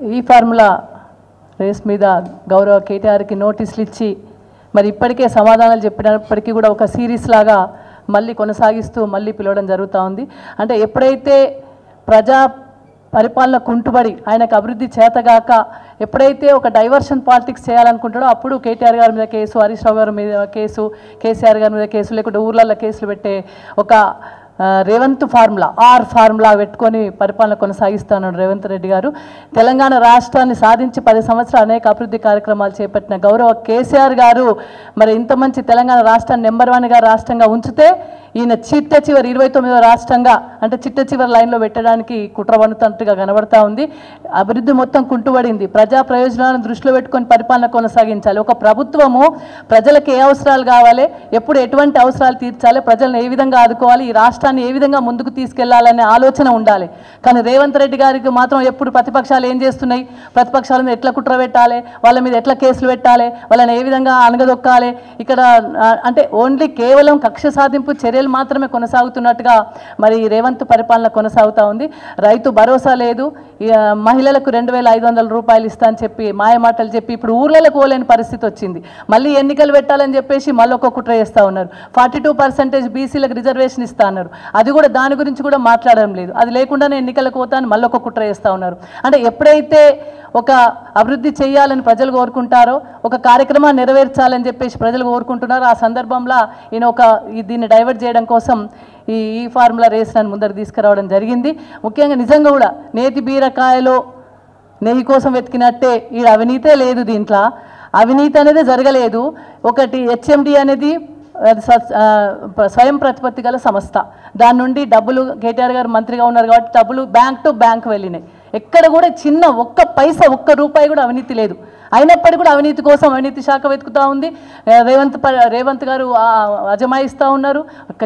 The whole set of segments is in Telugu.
ఈ ఫార్ములా రేస్ మీద గౌరవ కేటీఆర్కి నోటీసులు ఇచ్చి మరి ఇప్పటికే సమాధానాలు చెప్పినప్పటికీ కూడా ఒక సిరీస్ లాగా మళ్ళీ కొనసాగిస్తూ మళ్ళీ పిలవడం జరుగుతూ ఉంది. అంటే ఎప్పుడైతే ప్రజా పరిపాలన కుంటుబడి ఆయనకు అభివృద్ధి చేతగాక ఎప్పుడైతే ఒక డైవర్షన్ పాలిటిక్స్ చేయాలనుకుంటాడో అప్పుడు కేటీఆర్ గారి మీద కేసు, హరీష్ రావు గారి మీద కేసు, కేసీఆర్ గారి మీద కేసు, లేకుంటే ఊర్లలో కేసులు పెట్టే ఒక రేవంత్ ఫార్ములా ఫార్ములా పెట్టుకొని పరిపాలన కొనసాగిస్తున్నాడు రేవంత్ రెడ్డి గారు. తెలంగాణ రాష్ట్రాన్ని సాధించి 10 సంవత్సరాలు అనేక అభివృద్ధి కార్యక్రమాలు చేపట్టిన గౌరవ కేసీఆర్ గారు మరి ఇంత మంచి తెలంగాణ రాష్ట్రాన్ని నెంబర్ 1గా రాష్ట్రంగా ఉంచితే ఈయన చిట్ట చివరి 29వ రాష్ట్రంగా అంటే చిట్ట చివరి లైన్లో పెట్టడానికి కుట్ర పన్నుతున్నట్టుగా కనబడతా ఉంది. అభివృద్ధి మొత్తం కుంటుబడింది. ప్రజా ప్రయోజనాలను దృష్టిలో పెట్టుకొని పరిపాలన కొనసాగించాలి. ఒక ప్రభుత్వము ప్రజలకు ఏ అవసరాలు కావాలి, ఎప్పుడు ఎటువంటి అవసరాలు తీర్చాలి, ప్రజలను ఏ విధంగా ఆదుకోవాలి, ఈ రాష్ట్రాన్ని ఏ విధంగా ముందుకు తీసుకెళ్లాలనే ఆలోచన ఉండాలి. కానీ రేవంత్ రెడ్డి గారికి మాత్రం ఎప్పుడు ప్రతిపక్షాలు ఏం చేస్తున్నాయి, ప్రతిపక్షాల మీద ఎట్లా కుట్ర పెట్టాలి, వాళ్ళ మీద ఎట్లా కేసులు పెట్టాలి, వాళ్ళని ఏ విధంగా అనగదొక్కాలి, ఇక్కడ అంటే ఓన్లీ కేవలం కక్ష సాధింపు చర్యలు మాత్రమే కొనసాగుతున్నట్టుగా మరి రేవంత్ పరిపాలన కొనసాగుతూ ఉంది. రైతు భరోసా లేదు, మహిళలకు 2500 రూపాయలు ఇస్తా అని చెప్పి మాయమాటలు చెప్పి ఇప్పుడు ఊర్లకు పోలేని పరిస్థితి వచ్చింది. మళ్ళీ ఎన్నికలు పెట్టాలని చెప్పేసి మళ్ళీ ఒక కుట్ర చేస్తూ ఉన్నారు. 42% బీసీలకు రిజర్వేషన్ ఇస్తా అన్నారు. అది కూడా దాని గురించి కూడా మాట్లాడడం లేదు. అది లేకుండానే ఎన్నికలకు పోతాను మళ్ళీ ఒక కుట్ర చేస్తూ ఉన్నారు. అంటే ఎప్పుడైతే ఒక అభివృద్ధి చేయాలని ప్రజలు కోరుకుంటారో, ఒక కార్యక్రమాన్ని నెరవేర్చాలని చెప్పేసి ప్రజలు కోరుకుంటున్నారో ఆ సందర్భంలో ఈయన దీన్ని డైవర్ట్ చేయడం కోసం ఈ ఫార్ములా రేస్ని ముందర తీసుకురావడం జరిగింది. ముఖ్యంగా నిజంగా కూడా నేతి బీరకాయలో నెయ్యి కోసం వెతికినట్టే ఈ అవినీతే లేదు, దీంట్లో అవినీతి అనేది జరగలేదు. ఒకటి హెచ్ఎండి అనేది స్వయం ప్రతిపత్తి గల సంస్థ, దాని నుండి డబ్బులు కేటీఆర్ గారు మంత్రిగా ఉన్నారు కాబట్టి డబ్బులు బ్యాంక్ టు బ్యాంక్ వెళ్ళినాయి. ఎక్కడ కూడా చిన్న ఒక్క పైసా ఒక్క రూపాయి కూడా అవినీతి లేదు. అయినప్పటికీ కూడా అవినీతి కోసం అవినీతి శాఖ వెతుకుతూ ఉంది. రేవంత్ గారు అజమాయిస్తూ ఉన్నారు.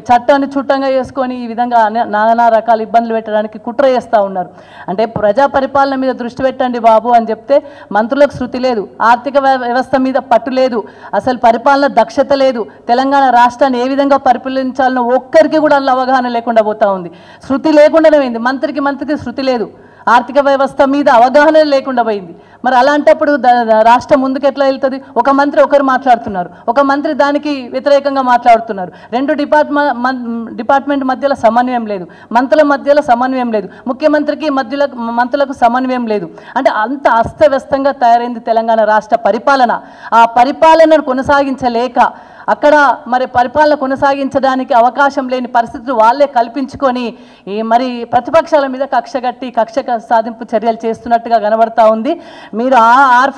చట్టాన్ని చుట్టంగా చేసుకొని ఈ విధంగా నానా రకాల ఇబ్బందులు పెట్టడానికి కుట్ర చేస్తూ ఉన్నారు. అంటే ప్రజా పరిపాలన మీద దృష్టి పెట్టండి బాబు అని చెప్తే మంత్రులకు శృతి లేదు, ఆర్థిక వ్యవస్థ మీద పట్టు లేదు, అసలు పరిపాలన దక్షత లేదు, తెలంగాణ రాష్ట్రాన్ని ఏ విధంగా పరిపాలించాలనో ఒక్కరికి కూడా అవగాహన లేకుండా పోతూ ఉంది. శృతి లేకుండానే పోయింది. మంత్రికి శృతి లేదు, ఆర్థిక వ్యవస్థ మీద అవగాహన లేకుండా పోయింది. మరి అలాంటప్పుడు రాష్ట్రం ముందుకు ఎట్లా వెళ్తుంది? ఒక మంత్రి ఒకరు మాట్లాడుతున్నారు, ఒక మంత్రి దానికి వ్యతిరేకంగా మాట్లాడుతున్నారు. రెండు డిపార్ట్మెంట్ మధ్యలో సమన్వయం లేదు, మంత్రుల మధ్యలో సమన్వయం లేదు, ముఖ్యమంత్రికి మంత్రులకు సమన్వయం లేదు. అంటే అంత అస్తవ్యస్తంగా తయారైంది తెలంగాణ రాష్ట్ర పరిపాలన. ఆ పరిపాలనను కొనసాగించలేక అక్కడ మరి పరిపాలన కొనసాగించడానికి అవకాశం లేని పరిస్థితులు వాళ్ళే కల్పించుకొని మరి ప్రతిపక్షాల మీద కక్ష సాధింపు చర్యలు చేస్తున్నట్టుగా కనబడతా ఉంది. మీరు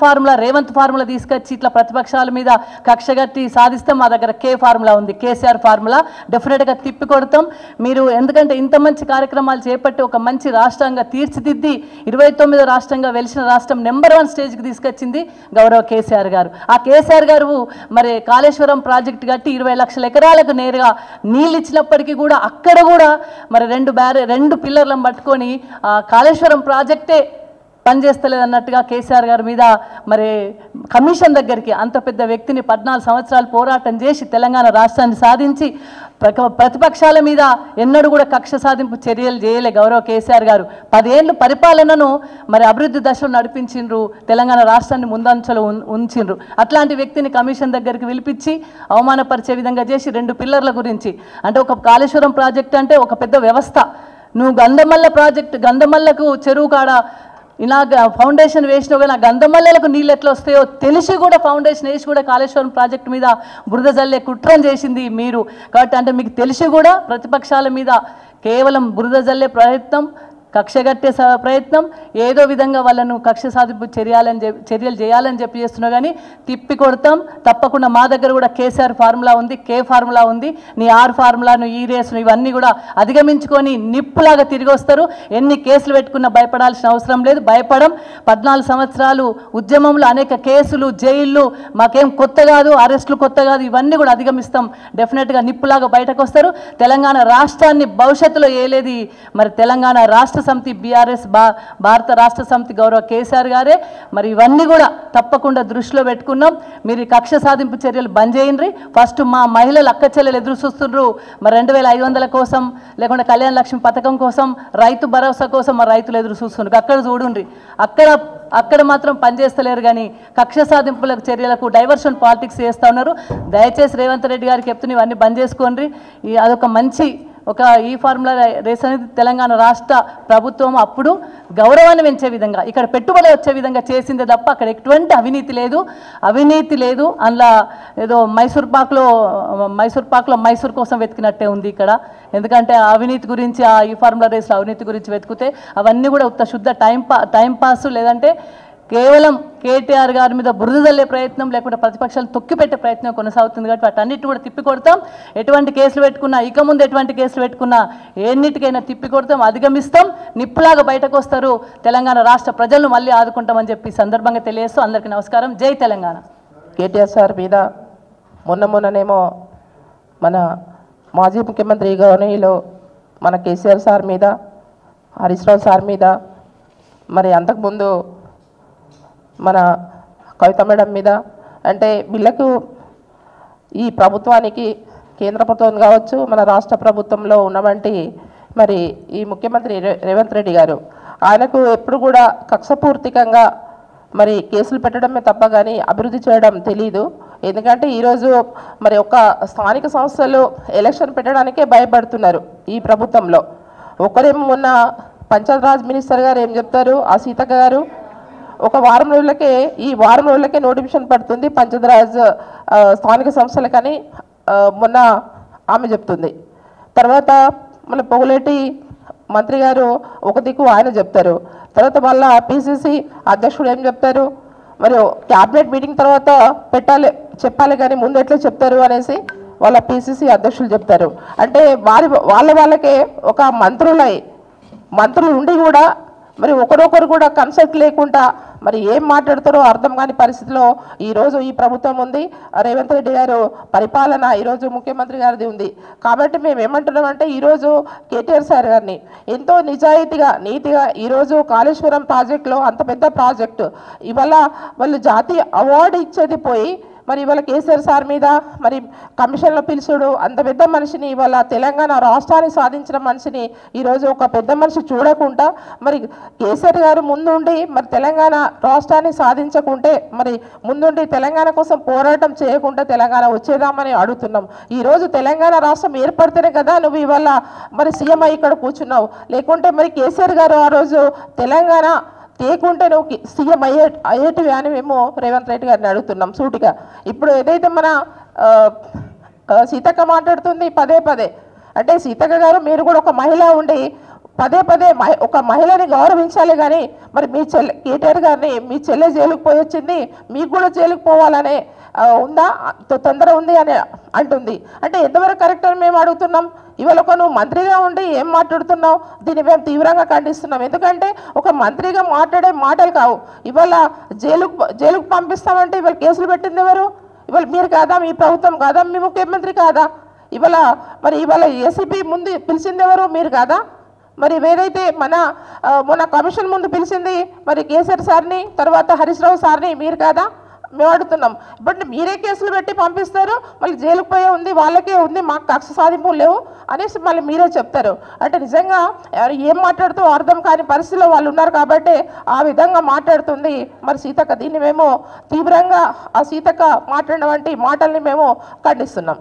ఫార్ములా రేవంత్ ఫార్ములా తీసుకొచ్చి ఇట్లా ప్రతిపక్షాల మీద కక్షగట్టి సాధిస్తే మా దగ్గర ఫార్ములా ఉంది, కేసీఆర్ ఫార్ములా డెఫినెట్గా తిప్పి కొడతాం. మీరు ఎందుకంటే ఇంత మంచి కార్యక్రమాలు చేపట్టి ఒక మంచి రాష్ట్రంగా తీర్చిదిద్ది 29వ రాష్ట్రంగా వెలిసిన రాష్ట్రం నెంబర్ 1 స్టేజ్కి తీసుకొచ్చింది గౌరవ కేసీఆర్ గారు. ఆ కేసీఆర్ గారు మరి కాళేశ్వరం ప్రాజెక్టు కట్టి 20 లక్షల ఎకరాలకు నేరుగా నీళ్ళు ఇచ్చినప్పటికీ కూడా అక్కడ కూడా మరి 2 పిల్లర్లను పట్టుకొని కాళేశ్వరం ప్రాజెక్టే పనిచేస్తలేదు అన్నట్టుగా కేసీఆర్ గారి మీద మరి కమిషన్ దగ్గరికి అంత పెద్ద వ్యక్తిని 14 సంవత్సరాలు పోరాటం చేసి తెలంగాణ రాష్ట్రాన్ని సాధించి ప్రతిపక్షాల మీద ఎన్నడూ కూడా కక్ష సాధింపు చర్యలు చేయలే గౌరవ కేసీఆర్ గారు. 10 ఏళ్ళు పరిపాలనను మరి అభివృద్ధి దశలో నడిపించిండ్రు, తెలంగాణ రాష్ట్రాన్ని ముందంచలో ఉంచిండ్రు. అట్లాంటి వ్యక్తిని కమిషన్ దగ్గరికి పిలిపించి అవమానపరిచే విధంగా చేసి 2 పిల్లర్ల గురించి అంటే ఒక కాళేశ్వరం ప్రాజెక్ట్ అంటే ఒక పెద్ద వ్యవస్థ. నువ్వు గంధమల్లకు చెరువు కాడ ఇలాగ ఫౌండేషన్ వేసినావు కానీ ఆ గంధమల్లెలకు నీళ్ళు ఎట్లా వస్తాయో తెలిసి కూడా ఫౌండేషన్ వేసి కూడా కాళేశ్వరం ప్రాజెక్టు మీద బురద జల్లే కుట్రం చేసింది మీరు. కాబట్టి అంటే మీకు తెలిసి కూడా ప్రతిపక్షాల మీద కేవలం బురద జల్లే ప్రయత్నం, కక్షగట్టే ప్రయత్నం, ఏదో విధంగా వాళ్ళను కక్ష సాధింపు చర్యలు చేయాలని చెప్పి చేస్తున్నా కానీ తిప్పి కొడతాం. తప్పకుండా మా దగ్గర కూడా కేసీఆర్ ఫార్ములా ఉంది, ఫార్ములా ఉంది. నీ ఫార్ములాను ఈ రేసును ఇవన్నీ కూడా అధిగమించుకొని నిప్పులాగా తిరిగి వస్తారు. ఎన్ని కేసులు పెట్టుకున్నా భయపడాల్సిన అవసరం లేదు, భయపడం. 14 సంవత్సరాలు ఉద్యమంలో అనేక కేసులు, జైళ్ళు మాకేం కొత్త కాదు, అరెస్టులు కొత్త కాదు, ఇవన్నీ కూడా అధిగమిస్తాం. డెఫినెట్గా నిప్పులాగా బయటకు వస్తారు. తెలంగాణ రాష్ట్రాన్ని భవిష్యత్తులో ఏలేది మరి తెలంగాణ రాష్ట్ర సమితి బీఆర్ఎస్ భారత రాష్ట్ర సమితి గౌరవ కేసీఆర్ గారే. మరి ఇవన్నీ కూడా తప్పకుండా దృష్టిలో పెట్టుకున్నాం. మీరు కక్ష సాధింపు చర్యలు బంద్ చేయండి. ఫస్ట్ మా మహిళలు అక్క చెల్లెలు ఎదురు చూస్తుండ్రు మరి 2500 కోసం, లేకుంటే కళ్యాణ లక్ష్మి పథకం కోసం, రైతు భరోసా కోసం మా రైతులు ఎదురు చూస్తుండ్రు. అక్కడ చూడండి, అక్కడ అక్కడ మాత్రం పనిచేస్తలేరు కానీ కక్ష సాధింపులకు చర్యలకు డైవర్షన్ పాలిటిక్స్ చేస్తూ ఉన్నారు. దయచేసి రేవంత్ రెడ్డి గారికి చెప్తున్నా ఇవన్నీ బంద్ చేసుకోండి. అదొక మంచి ఈ ఫార్ములా రేస్ అనేది తెలంగాణ రాష్ట్ర ప్రభుత్వం అప్పుడు గౌరవాన్ని పెంచే విధంగా ఇక్కడ పెట్టుబడి వచ్చే విధంగా చేసిందే తప్ప అక్కడ ఎటువంటి అవినీతి లేదు. అందులో ఏదో మైసూర్ పాక్లో మైసూర్ కోసం వెతికినట్టే ఉంది ఇక్కడ. ఎందుకంటే అవినీతి గురించి ఈ ఫార్ములా రేస్లో అవినీతి గురించి వెతికితే అవన్నీ కూడా ఉత్త శుద్ధ టైం పాస్, లేదంటే కేవలం కేటీఆర్ గారి మీద బురద జల్లే ప్రయత్నం, లేకుంటే ప్రతిపక్షాలు తొక్కిపెట్టే ప్రయత్నం కొనసాగుతుంది. కాబట్టి వాటన్నిటిని కూడా తిప్పికొడతాం. ఎటువంటి కేసులు పెట్టుకున్నా, ఇక ముందు ఎటువంటి కేసులు పెట్టుకున్నా ఎన్నిటికైనా తిప్పికొడతాం, అధిగమిస్తాం. నిప్పులాగా బయటకు వస్తారు. తెలంగాణ రాష్ట్ర ప్రజలను మళ్ళీ ఆదుకుంటామని చెప్పి సందర్భంగా తెలియజేస్తూ అందరికీ నమస్కారం. జై తెలంగాణ. కేటీఆర్ సార్ మీద మొన్ననేమో మన మాజీ ముఖ్యమంత్రి గవర్నీలో మన కేసీఆర్ సార్ మీద, హరీష్ రావు సార్ మీద, మరి అంతకుముందు మన కవిత మేడం మీద, అంటే వీళ్ళకు ఈ ప్రభుత్వానికి కేంద్ర ప్రభుత్వం కావచ్చు, మన రాష్ట్ర ప్రభుత్వంలో ఉన్నవంటి మరి ఈ ముఖ్యమంత్రి రేవంత్ రెడ్డి గారు ఆయనకు ఎప్పుడు కూడా కక్షపూర్తికంగా మరి కేసులు పెట్టడమే తప్ప కానీ అభివృద్ధి చేయడం తెలీదు. ఎందుకంటే ఈరోజు మరి ఒక స్థానిక సంస్థలు ఎలక్షన్ పెట్టడానికే భయపడుతున్నారు ఈ ప్రభుత్వంలో. ఒకరేమో మొన్న పంచాయతీరాజ్ మినిస్టర్ గారు ఏం చెప్తారు, ఆ సీతక్క గారు ఒక వారం రోజులకే నోటిఫికేషన్ పడుతుంది పంచాయతీరాజ్ స్థానిక సంస్థలకని మొన్న ఆమె చెప్తుంది. తర్వాత మన పొగులేటి మంత్రి గారు ఒక దిక్కు ఆయన చెప్తారు. తర్వాత మళ్ళీ పిసిసి అధ్యక్షుడు ఏం చెప్తారు, మరి క్యాబినెట్ మీటింగ్ తర్వాత చెప్పాలి కానీ ముందు ఎట్లా చెప్తారు అనేసి వాళ్ళ పిసిసి అధ్యక్షులు చెప్తారు. అంటే వాళ్ళకే ఒక మంత్రులు ఉండి కూడా మరి ఒకరొకరు కూడా కన్సల్ట్ లేకుండా మరి ఏం మాట్లాడతారో అర్థం కాని పరిస్థితిలో ఈరోజు ఈ ప్రభుత్వం ఉంది. రేవంత్ రెడ్డి గారు పరిపాలన ఈరోజు ముఖ్యమంత్రి గారిది ఉంది. కాబట్టి మేము ఏమంటున్నామంటే ఈరోజు కేటీఆర్ సార్ గారిని ఎంతో నీతిగా ఈరోజు కాళేశ్వరం ప్రాజెక్టులో అంత పెద్ద ప్రాజెక్టు ఇవాళ వాళ్ళు జాతీయ అవార్డు ఇచ్చేది పోయి మరి ఇవాళ కేసీఆర్ సార్ మీద మరి కమిషన్లో పిలుచుడు, అంత పెద్ద మనిషిని ఇవాళ తెలంగాణ రాష్ట్రాన్ని సాధించిన మనిషిని ఈరోజు ఒక పెద్ద మనిషి చూడకుండా మరి కేసీఆర్ గారు ముందుండి మరి తెలంగాణ రాష్ట్రాన్ని సాధించకుంటే మరి ముందుండి తెలంగాణ కోసం పోరాటం చేయకుండా తెలంగాణ వచ్చేదామని అడుగుతున్నాం. ఈరోజు తెలంగాణ రాష్ట్రం ఏర్పడితేనే కదా నువ్వు ఇవాళ మరి సీఎం అయ్యి ఇక్కడ కూర్చున్నావు. లేకుంటే మరి కేసీఆర్ గారు ఆ రోజు తెలంగాణ తేకుంటే నువ్వు సీఎం అయ్యేటివి అని మేము రేవంత్ రెడ్డి గారిని అడుగుతున్నాం సూటిగా. ఇప్పుడు ఏదైతే మన సీతక్క మాట్లాడుతుంది పదే అంటే సీతక్క గారు మీరు కూడా ఒక మహిళ ఉండి పదే ఒక మహిళని గౌరవించాలి. కానీ మరి మీ కేటీఆర్ గారిని మీ చెల్లె జైలుకు పోయి వచ్చింది, మీకు కూడా జైలుకు పోవాలనే ఉందా, తొందర ఉంది అని అంటుంది. అంటే ఎంతవరకు కరెక్ట్ అని మేము అడుగుతున్నాం. ఇవాళ ఒక నువ్వు మంత్రిగా ఉండి ఏం మాట్లాడుతున్నావు, దీన్ని మేము తీవ్రంగా ఖండిస్తున్నాం. ఎందుకంటే ఒక మంత్రిగా మాట్లాడే మాటలు కావు. ఇవాళ జైలుకు పంపిస్తామంటే ఇవాళ కేసులు పెట్టింది ఎవరు? ఇవాళ మీరు కాదా, మీ ప్రభుత్వం కాదా, మీ ముఖ్యమంత్రి కాదా? ఇవాళ ఏసీపీ ముందు పిలిచింది ఎవరు? మీరు కాదా? మరి ఏదైతే మొన్న కమిషన్ ముందు పిలిచింది మరి కేసీఆర్ సార్ని, తర్వాత హరీష్ రావు సార్ని మీరు కాదా? మేము అడుగుతున్నాం. బట్ మీరే కేసులు పెట్టి పంపిస్తారు, మళ్ళీ జైలుకు పోయే ఉంది, వాళ్ళకే ఉంది, మాకు కక్ష సాధింపులు లేవు అనేసి మళ్ళీ మీరే చెప్తారు. అంటే నిజంగా ఏం మాట్లాడుతూ అర్థం కాని పరిస్థితిలో వాళ్ళు ఉన్నారు. కాబట్టి ఆ విధంగా మాట్లాడుతుంది మరి సీతక్క. దీన్ని మేము తీవ్రంగా ఆ సీతక్క మాట్లాడిన వంటి మాటల్ని మేము ఖండిస్తున్నాం.